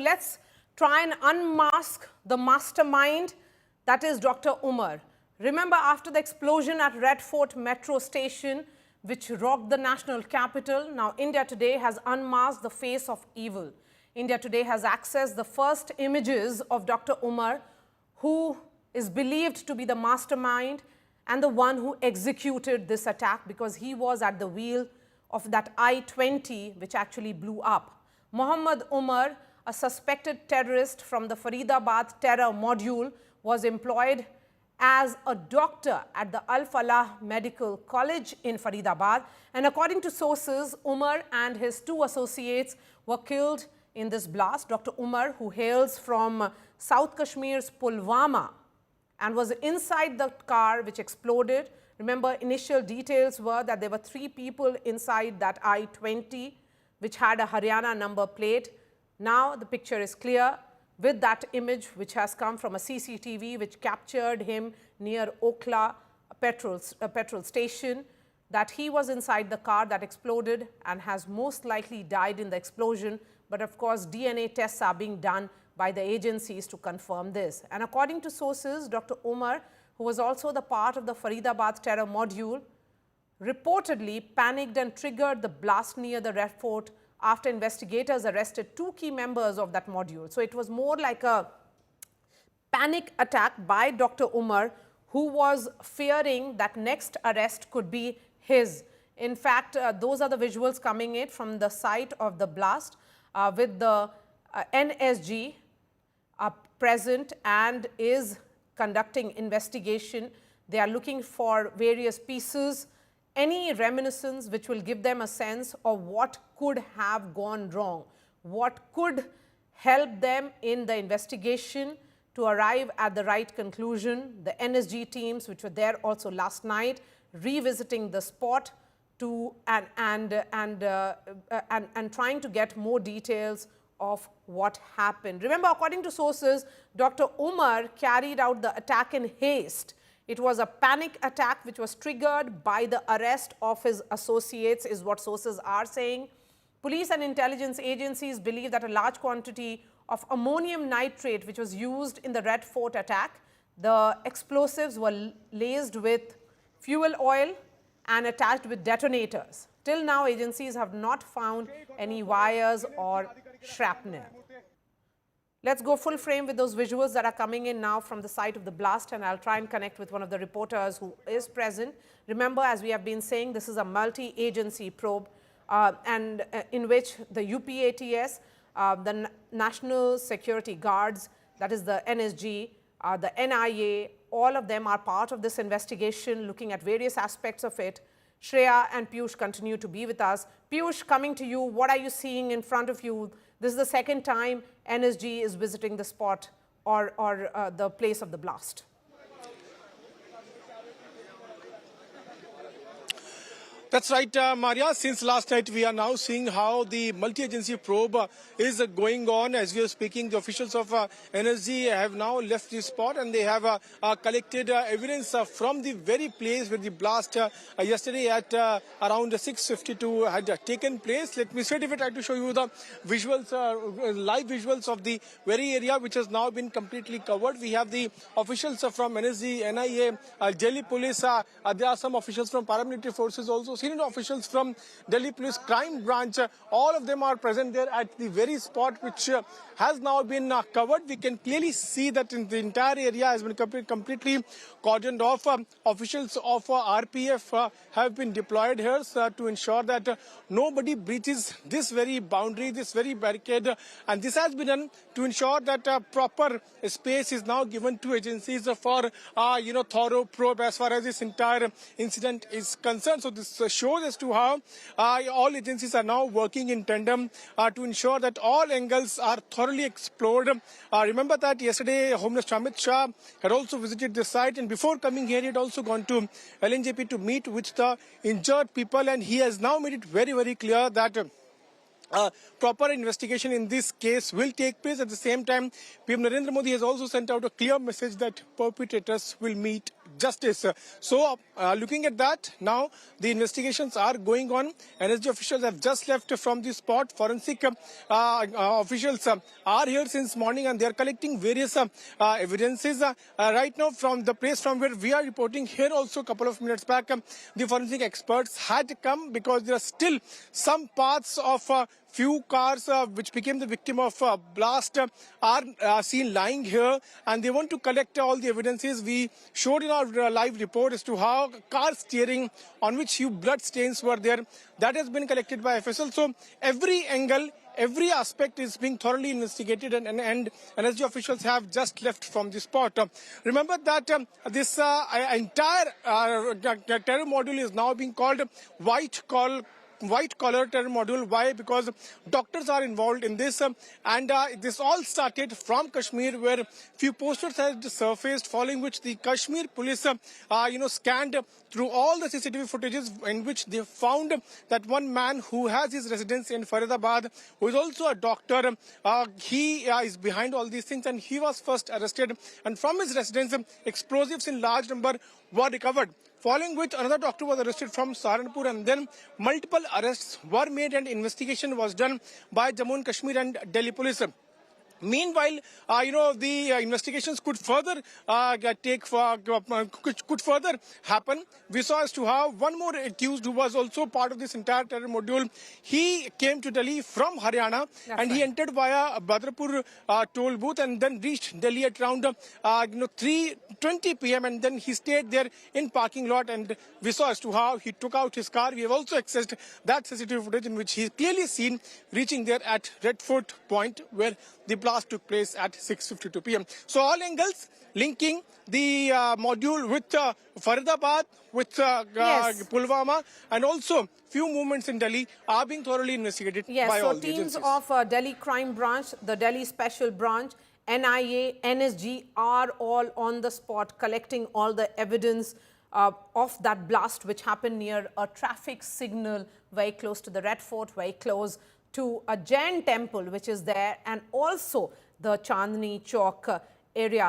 let's try and unmask the mastermind, that is Dr. Umar. Remember, after the explosion at Red Fort metro station, which rocked the national capital, now India Today has unmasked the face of evil. India Today has accessed the first images of Dr. Umar, who is believed to be the mastermind and the one who executed this attack, because he was at the wheel of that I-20 which actually blew up. Muhammad Umar, a suspected terrorist from the Faridabad terror module, was employed as a doctor at the Al Falah Medical College in Faridabad, and according to sources, Umar and his two associates were killed in this blast. Dr. Umar, who hails from South Kashmir's Pulwama and was inside the car which exploded. Remember, initial details were that there were 3 people inside that I-20 which had a Haryana number plate. Now the picture is clear with that image which has come from a CCTV which captured him near Okla petrol station, that he was inside the car that exploded and has most likely died in the explosion. But of course, DNA tests are being done by the agencies to confirm this. And according to sources, Dr. Umar, who was also the part of the Faridabad terror module, reportedly panicked and triggered the blast near the Red Fort after investigators arrested 2 key members of that module. So it was more like a panic attack by Dr. Umar, who was fearing that next arrest could be his. In fact, those are the visuals coming in from the site of the blast with the NSG present and is conducting investigation. They are looking for various pieces, any reminiscence which will give them a sense of what could have gone wrong, what could help them in the investigation to arrive at the right conclusion. The NSG teams, which were there also last night, revisiting the spot to and trying to get more details of what happened. Remember, according to sources, Dr. Umar carried out the attack in haste. It was a panic attack which was triggered by the arrest of his associates, is what sources are saying. Police and intelligence agencies believe that a large quantity of ammonium nitrate, which was used in the Red Fort attack, the explosives were laced with fuel oil and attached with detonators. Till now, agencies have not found any wires or shrapnel. Let's go full frame with those visuals that are coming in now from the site of the blast, and I'll try and connect with one of the reporters who is present. Remember, as we have been saying, this is a multi-agency probe in which the UPATS, the National Security Guards, that is the NSG, the NIA, all of them are part of this investigation, looking at various aspects of it. Shreya and Piyush continue to be with us. Piyush, coming to you, what are you seeing in front of you? This is the second time NSG is visiting the spot or the place of the blast. That's right, Maria. Since last night, we are now seeing how the multi-agency probe is going on. As we are speaking, the officials of NSG have now left the spot, and they have collected evidence from the very place where the blast yesterday at around 6:52 had taken place. Let me straight away try to show you the visuals, live visuals of the very area which has now been completely covered. We have the officials from NSG, NIA, Delhi Police. There are some officials from paramilitary forces also. Senior officials from Delhi Police Crime Branch, all of them are present there at the very spot which has now been covered. We can clearly see that in the entire area has been completely cordoned off. Officials of RPF have been deployed here to ensure that nobody breaches this very boundary, this very barricade, and this has been done to ensure that proper space is now given to agencies for thorough probe as far as this entire incident is concerned. So this shows as to how all agencies are now working in tandem to ensure that all angles are thoroughly explored. Remember that yesterday Home Minister Amit Shah had also visited the site, and before coming here he had also gone to LNJP to meet with the injured people, and he has now made it very, very clear that proper investigation in this case will take place. At the same time, PM Narendra Modi has also sent out a clear message that perpetrators will meet justice. So, looking at that, now the investigations are going on. NSG officials have just left from the spot. Forensic officials are here since morning and they are collecting various evidences. Right now, from the place from where we are reporting here, also a couple of minutes back, the forensic experts had come because there are still some parts of few cars which became the victim of blast are seen lying here, and they want to collect all the evidences. We showed in our live report as to how car steering on which few blood stains were there. That has been collected by FSL. So every angle, every aspect is being thoroughly investigated, and NSG officials have just left from the spot. Remember that this entire terror module is now being called white collar terror module. Why? Because doctors are involved in this, and this all started from Kashmir, where few posters had surfaced, following which the Kashmir police scanned through all the CCTV footages, in which they found that one man who has his residence in Faridabad, who is also a doctor, he is behind all these things, and he was first arrested, and from his residence explosives in large number were recovered. Following which another doctor was arrested from Saharanpur, and then multiple arrests were made and investigation was done by Jammu and Kashmir and Delhi police. Meanwhile, the investigations could further could further happen. We saw as to how one more accused who was also part of this entire terror module, he came to Delhi from Haryana. He entered via Badrapur toll booth and then reached Delhi at around 3:20 p.m. and then he stayed there in parking lot, and we saw as to how he took out his car. We have also accessed that CCTV footage in which he is clearly seen reaching there at Red Fort Point, where the blast took place at 6:52 p.m. So all angles linking the module with Faridabad, with Pulwama, and also few movements in Delhi are being thoroughly investigated by all the agencies. So teams of Delhi Crime Branch, the Delhi Special Branch, NIA, NSG are all on the spot collecting all the evidence of that blast which happened near a traffic signal very close to the Red Fort, very close to a Jain temple which is there, and also the Chandni Chowk area.